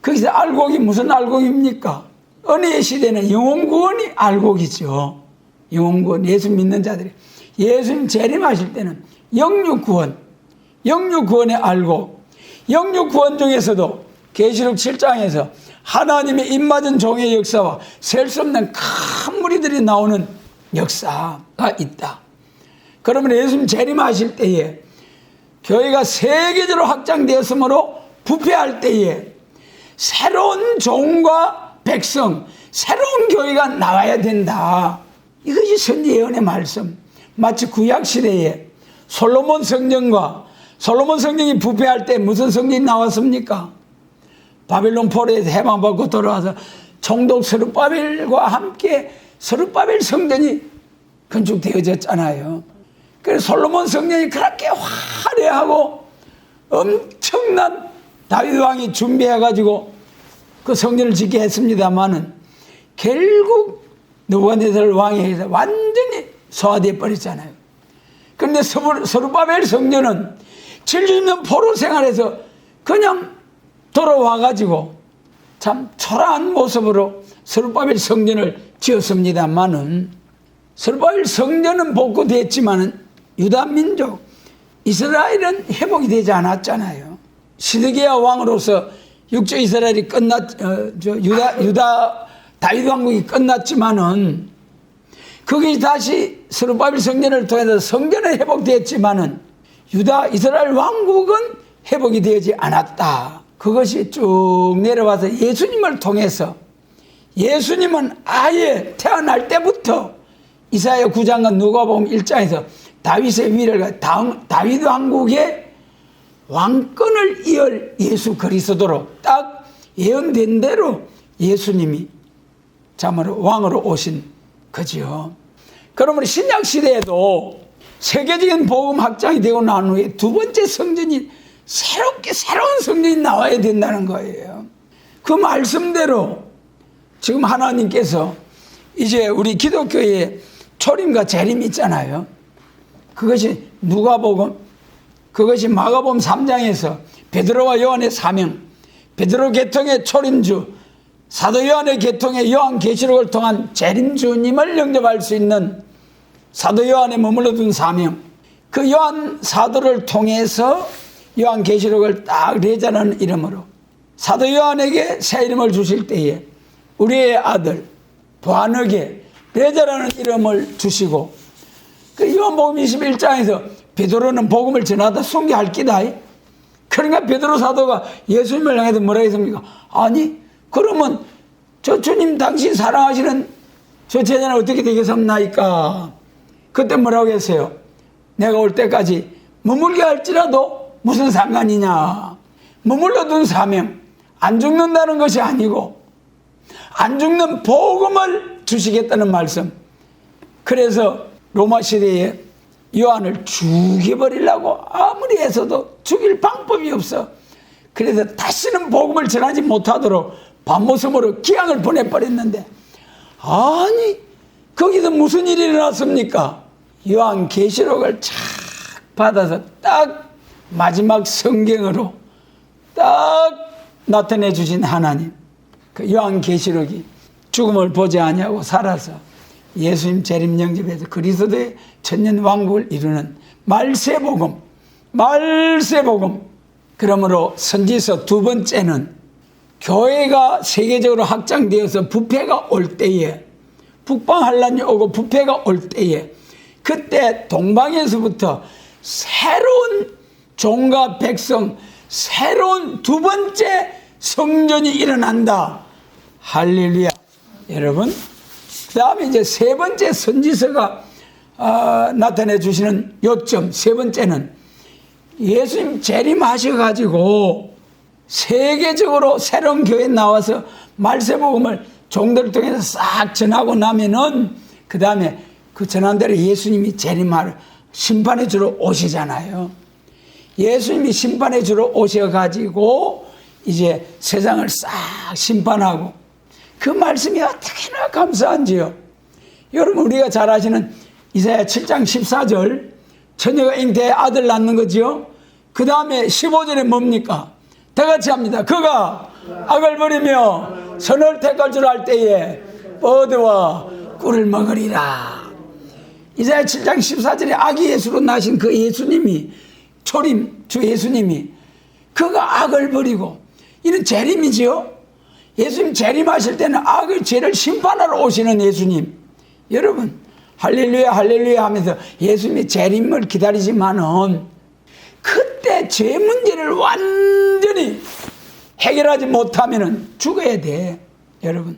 거기서 알곡이 무슨 알곡입니까? 은혜의 시대는 영혼구원이 알곡이죠. 영혼구원 예수 믿는 자들이 예수님 재림하실 때는 영육구원의 알곡. 영육구원 중에서도 계시록 7장에서 하나님의 입맞은 종의 역사와 셀 수 없는 큰 무리들이 나오는 역사가 있다. 그러면 예수님 재림하실 때에 교회가 세계적으로 확장되었으므로 부패할 때에 새로운 종과 백성, 새로운 교회가 나와야 된다. 이것이 선지 예언의 말씀. 마치 구약시대에 솔로몬 성전과 솔로몬 성전이 부패할 때 무슨 성전이 나왔습니까? 바벨론 포로에서 해방받고 돌아와서 총독 스룹바벨과 함께 스룹바벨 성전이 건축되어졌잖아요. 그래서 솔로몬 성전이 그렇게 화려하고 엄청난 다윗 왕이 준비해가지고 그 성전을 짓게 했습니다만은 결국 느부갓네살 왕에 의해서 완전히 소화되어 버렸잖아요. 그런데 스룹바벨 성전은 70년 포로 생활에서 그냥 돌아와가지고 참 초라한 모습으로 스룹바벨 성전을 지었습니다만은 스룹바벨 성전은 복구됐지만은 유다 민족 이스라엘은 회복이 되지 않았잖아요. 시드기야 왕으로서 육조 이스라엘이 유다 다윗 왕국이 끝났지만은 그게 다시 스룹바벨 성전을 통해서 성전은 회복됐지만은 유다 이스라엘 왕국은 회복이 되지 않았다. 그것이 쭉 내려와서 예수님을 통해서 예수님은 아예 태어날 때부터 이사야 9장과 누가복음 1장에서 다윗의 위를 다윗 왕국의 왕권을 이을 예수 그리스도로 딱 예언된 대로 예수님이 참으로 왕으로 오신 거지요. 그러므로 신약 시대에도 세계적인 복음 확장이 되고 난 후에 두 번째 성전이 새로운 성전이 나와야 된다는 거예요. 그 말씀대로 지금 하나님께서 이제 우리 기독교의 초림과 재림이 있잖아요. 그것이 누가복음, 그것이 마가복음 3장에서 베드로와 요한의 사명, 베드로 계통의 초림주, 사도 요한의 계통의 요한계시록을 통한 재림주님을 영접할 수 있는 사도 요한에 머물러 둔 사명, 그 요한 사도를 통해서 요한계시록을 딱 레자라는 이름으로 사도 요한에게 새 이름을 주실 때에 우리의 아들 보아너게 레자라는 이름을 주시고, 그 요한복음 21장에서 베드로는 복음을 전하다 순교할 끼다. 그러니까 베드로 사도가 예수님을 향해서 뭐라 했습니까? 아니 그러면 저 주님 당신 사랑하시는 저 제자는 어떻게 되겠습니까? 그때 뭐라고 했어요? 내가 올 때까지 머물게 할지라도 무슨 상관이냐. 머물러 둔 사명, 안 죽는다는 것이 아니고 안 죽는 복음을 주시겠다는 말씀. 그래서 로마 시대에 요한을 죽여버리려고 아무리 해서도 죽일 방법이 없어. 그래서 다시는 복음을 전하지 못하도록 밤모섬으로 기양을 보내버렸는데, 아니 거기서 무슨 일이 일어났습니까? 요한계시록을 착 받아서 딱 마지막 성경으로 딱 나타내 주신 하나님, 그 요한계시록이 죽음을 보지 아니하고 살아서 예수님 재림 영접에서 그리스도의 천년 왕국을 이루는 말세복음. 그러므로 선지서 두 번째는 교회가 세계적으로 확장되어서 부패가 올 때에, 북방환란이 오고 부패가 올 때에, 그때 동방에서부터 새로운 종과 백성, 새로운 두 번째 성전이 일어난다. 할렐루야. 여러분, 그 다음에 이제 세 번째 선지서가 나타내 주시는 요점, 세 번째는 예수님 재림하셔가지고 세계적으로 새로운 교회에 나와서 말세복음을 종들을 통해서 싹 전하고 나면은 그 다음에 그 전한 대로 예수님이 재림하러 심판해 주러 오시잖아요. 예수님이 심판해 주러 오셔가지고 이제 세상을 싹 심판하고, 그 말씀이 어떻게나 감사한지요. 여러분, 우리가 잘 아시는 이사야 7장 14절, 처녀가 잉태해 아들 낳는 거지요. 그 다음에 15절에 뭡니까? 다 같이 합니다. 그가 악을 버리며 선을 택할 줄 알 때에 버드와 꿀을 먹으리라. 이사야 7장 14절에 아기 예수로 나신 그 예수님이, 초림 주 예수님이, 그가 악을 버리고, 이는 재림이지요. 예수님 재림하실 때는 악의 죄를 심판하러 오시는 예수님. 여러분, 할렐루야 할렐루야 하면서 예수님의 재림을 기다리지만은 그때 죄 문제를 완전히 해결하지 못하면은 죽어야 돼. 여러분,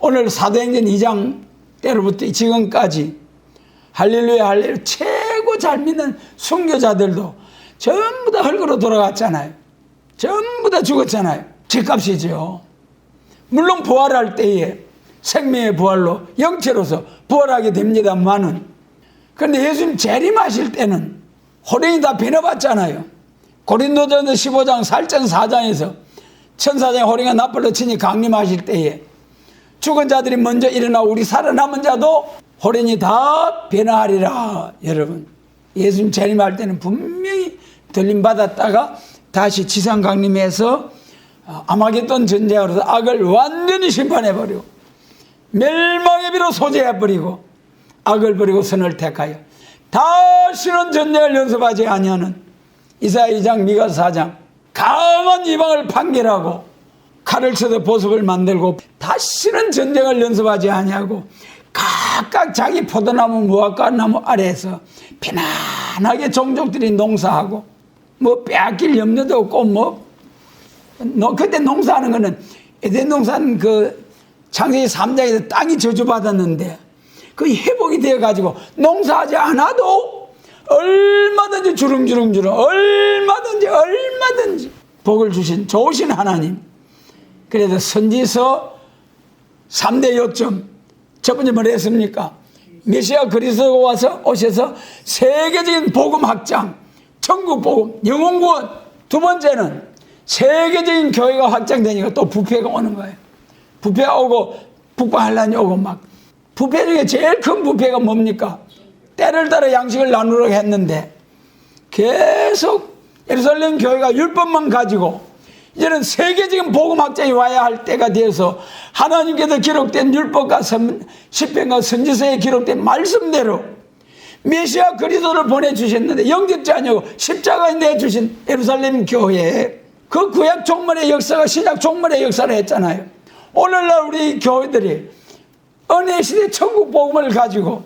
오늘 사도행전 2장 때로부터 지금까지 할렐루야 할렐루야 최고 잘 믿는 순교자들도 전부 다 흙으로 돌아갔잖아요. 전부 다 죽었잖아요. 죗값이죠. 물론 부활할 때에 생명의 부활로 영체로서 부활하게 됩니다만은, 그런데 예수님 재림하실 때는 호련이 다 변해봤잖아요. 고린도전서 15장 살전 4장에서 천사장의 호련이가 나팔로 치니 강림하실 때에 죽은 자들이 먼저 일어나 우리 살아남은 자도 호련이 다 변화하리라. 여러분, 예수님 재림할 때는 분명히 들림받았다가 다시 지상 강림해서 아마겟돈 전쟁으로서 악을 완전히 심판해버리고 멸망의 비로 소재해버리고 악을 버리고 선을 택하여 다시는 전쟁을 연습하지 아니하는 이사야 2장 미가서 4장 강한 이방을 판결하고 칼을 쳐서 보석을 만들고 다시는 전쟁을 연습하지 아니하고 각각 자기 포도나무 무화과 나무 아래에서 편안하게 종족들이 농사하고 뭐 빼앗길 염려도 없고 그때 농사하는 거는 에덴 농사는 그 창세기 3장에서 땅이 저주받았는데 그 회복이 되어가지고 농사하지 않아도 얼마든지 주름주름 얼마든지 복을 주신 좋으신 하나님. 그래서 선지서 3대 요점 첫 번째 뭘 했습니까? 메시아 그리스도가 와서 오셔서 세계적인 복음 확장, 천국 복음, 영혼 구원. 두 번째는 세계적인 교회가 확장되니까 또 부패가 오는 거예요. 부패가 오고 북방한란이 오고 막. 부패 중에 제일 큰 부패가 뭡니까? 때를 따라 양식을 나누려고 했는데 계속 예루살렘 교회가 율법만 가지고 이제는 세계적인 복음 확장이 와야 할 때가 되어서 하나님께서 기록된 율법과 시편과 선지서에 기록된 말씀대로 메시아 그리스도를 보내주셨는데 영접지 아니고 십자가에 내주신 예루살렘 교회에 그 구약 종말의 역사가 신약 종말의 역사를 했잖아요. 오늘날 우리 교회들이 은혜 시대 천국 복음을 가지고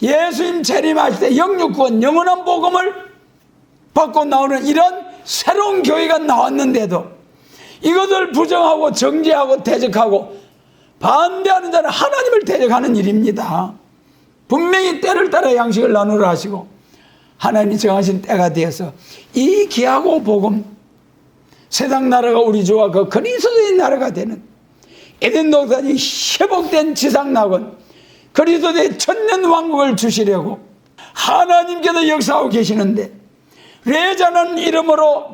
예수님 재림할 때 영육구원 영원한 복음을 받고 나오는 이런 새로운 교회가 나왔는데도 이것을 부정하고 정죄하고 대적하고 반대하는 자는 하나님을 대적하는 일입니다. 분명히 때를 따라 양식을 나누라 하시고 하나님이 정하신 때가 되어서 이 귀하고 복음 세상 나라가 우리 주와 그 그리스도의 나라가 되는 에덴 동산이 회복된 지상 낙원 그리스도의 천년 왕국을 주시려고 하나님께서 역사하고 계시는데 레자는 이름으로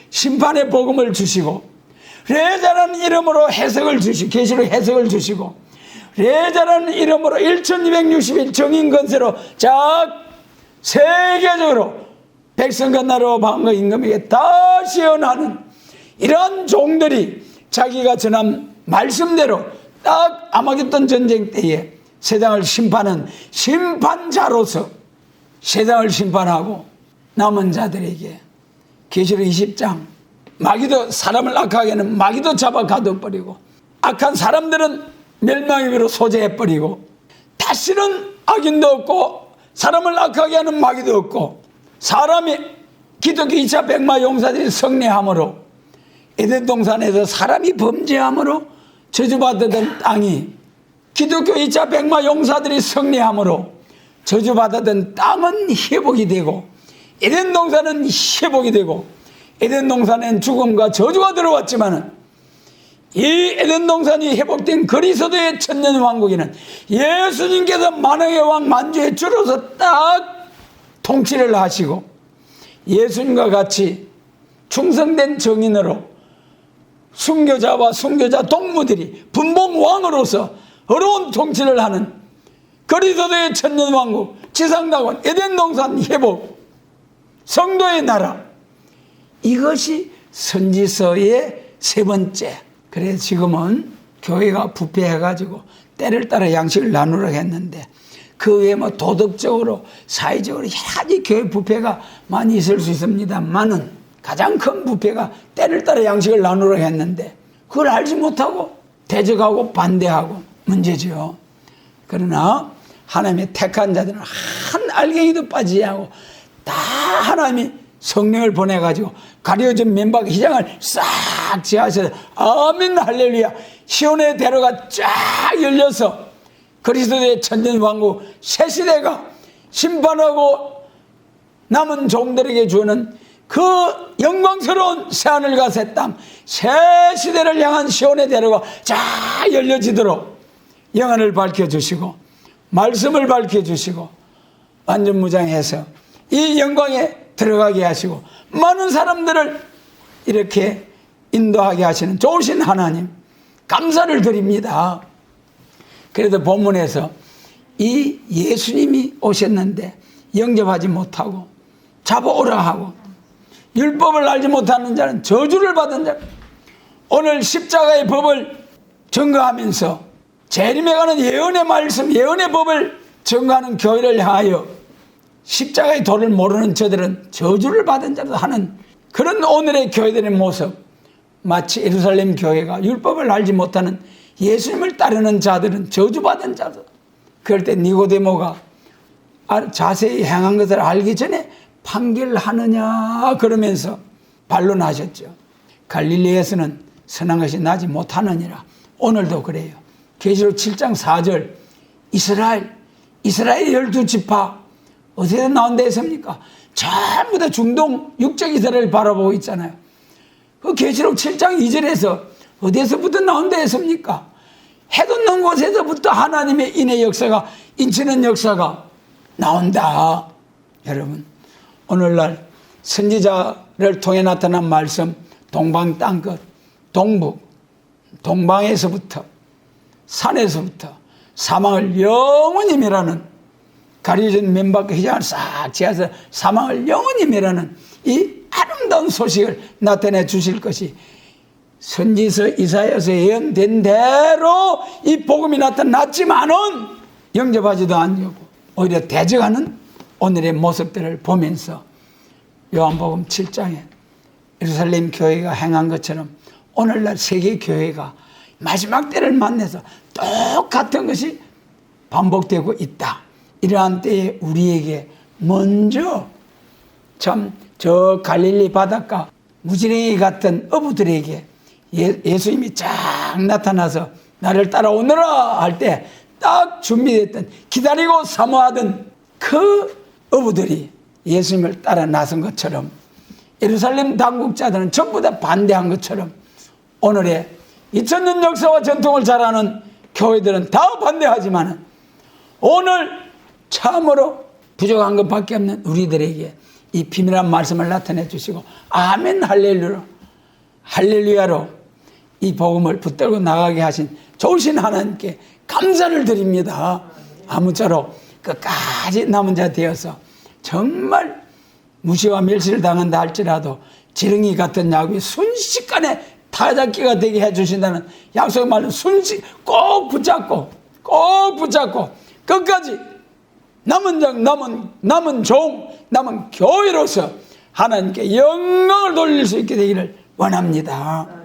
심판의 복음을 주시고 레자는 이름으로 해석을 주시고 계시록 해석을 주시고 레자는 이름으로 1260일 정인 건세로 세계적으로 백성과 나라와 방과 임금에게 다 시연하는 이런 종들이 자기가 전한 말씀대로 딱 아마겟돈 전쟁 때에 세상을 심판한 심판자로서 세상을 심판하고 남은 자들에게 계시록 20장 마귀도 사람을 악하게 하는 마귀도 잡아 가둬버리고 악한 사람들은 멸망의 비로 소재해버리고 다시는 악인도 없고 사람을 악하게 하는 마귀도 없고 사람이 기독교 2차 백마 용사들이 성례함으로 에덴 동산에서 사람이 범죄함으로 저주받았던 땅이 기독교 2차 백마 용사들이 성례함으로 저주받았던 땅은 회복이 되고 에덴 동산은 회복이 되고 에덴 동산엔 죽음과 저주가 들어왔지만은 이 에덴 동산이 회복된 그리스도의 천년 왕국에는 예수님께서 만왕의 왕 만주의 주로서 딱 통치를 하시고 예수님과 같이 충성된 정인으로 순교자와 순교자 동무들이 분봉왕으로서 어려운 통치를 하는 그리스도의 천년 왕국 지상낙원 에덴 동산 회복 성도의 나라 이것이 선지서의 세 번째. 그래서 지금은 교회가 부패해가지고 때를 따라 양식을 나누려고 했는데 그 외에 뭐 도덕적으로 사회적으로 여러 가지 교회 부패가 많이 있을 수 있습니다만은 가장 큰 부패가 때를 따라 양식을 나누려고 했는데 그걸 알지 못하고 대적하고 반대하고 문제죠. 그러나 하나님의 택한 자들은 한 알갱이도 빠지지 않고 다 하나님이 성령을 보내가지고 가려진 맨박 휘장을 싹 지하셔서 아멘 할렐루야, 시온의 대로가 쫙 열려서 그리스도의 천년왕국 새 시대가 심판하고 남은 종들에게 주는 그 영광스러운 새하늘과 새 땅, 새 시대를 향한 시온의 대로가 쫙 열려지도록 영안을 밝혀주시고 말씀을 밝혀주시고 완전 무장해서 이 영광에 들어가게 하시고 많은 사람들을 이렇게 인도하게 하시는 좋으신 하나님 감사를 드립니다. 그래도 본문에서 이 예수님이 오셨는데 영접하지 못하고 잡아오라 하고 율법을 알지 못하는 자는 저주를 받은 자, 오늘 십자가의 법을 증거하면서 재림해가는 예언의 말씀, 예언의 법을 증거하는 교회를 향하여 십자가의 도를 모르는 저들은 저주를 받은 자도 하는 그런 오늘의 교회들의 모습, 마치 예루살렘 교회가 율법을 알지 못하는 예수님을 따르는 자들은 저주받은 자들. 그럴 때 니고데모가 자세히 행한 것을 알기 전에 판결하느냐 그러면서 반론하셨죠. 갈릴리에서는 선한 것이 나지 못하느니라. 오늘도 그래요. 계시록 7장 4절 이스라엘의 12지파 어디서 나온 데 있습니까? 전부 다 중동 육적 이스라엘을 바라보고 있잖아요. 그 계시록 7장 2절에서 어디에서부터 나온 데 있습니까? 해도 없는 곳에서부터 하나님의 인의 역사가, 인치는 역사가 나온다. 여러분, 오늘날 선지자를 통해 나타난 말씀, 동방 땅끝, 동북, 동방에서부터, 산에서부터 사망을 영원히 멸하는, 가려진 맨밖에 휘장을 싹 지어서 사망을 영원히 멸하는 이 아름다운 소식을 나타내 주실 것이 선지서 이사야서 예언된 대로 이 복음이 나타났지만은 영접하지도 않고 오히려 대적하는 오늘의 모습들을 보면서 요한복음 7장에 예루살렘 교회가 행한 것처럼 오늘날 세계 교회가 마지막 때를 만나서 똑같은 것이 반복되고 있다. 이러한 때에 우리에게 먼저 참 저 갈릴리 바닷가 무지랭이 같은 어부들에게 예수님이 쫙 나타나서 나를 따라오너라 할 때 딱 준비됐던, 기다리고 사모하던 그 어부들이 예수님을 따라 나선 것처럼 예루살렘 당국자들은 전부 다 반대한 것처럼 오늘의 2000년 역사와 전통을 잘 아는 교회들은 다 반대하지만 오늘 참으로 부족한 것밖에 없는 우리들에게 이 비밀한 말씀을 나타내 주시고 아멘 할렐루야로 이 복음을 붙들고 나가게 하신 좋으신 하나님께 감사를 드립니다. 아무쪼록 끝까지 남은 자 되어서 정말 무시와 멸시를 당한다 할지라도 지렁이 같은 야곱이 순식간에 타작기가 되게 해주신다는 약속의 말로 꼭 붙잡고 끝까지 남은 자, 남은 종, 남은 교회로서 하나님께 영광을 돌릴 수 있게 되기를 원합니다.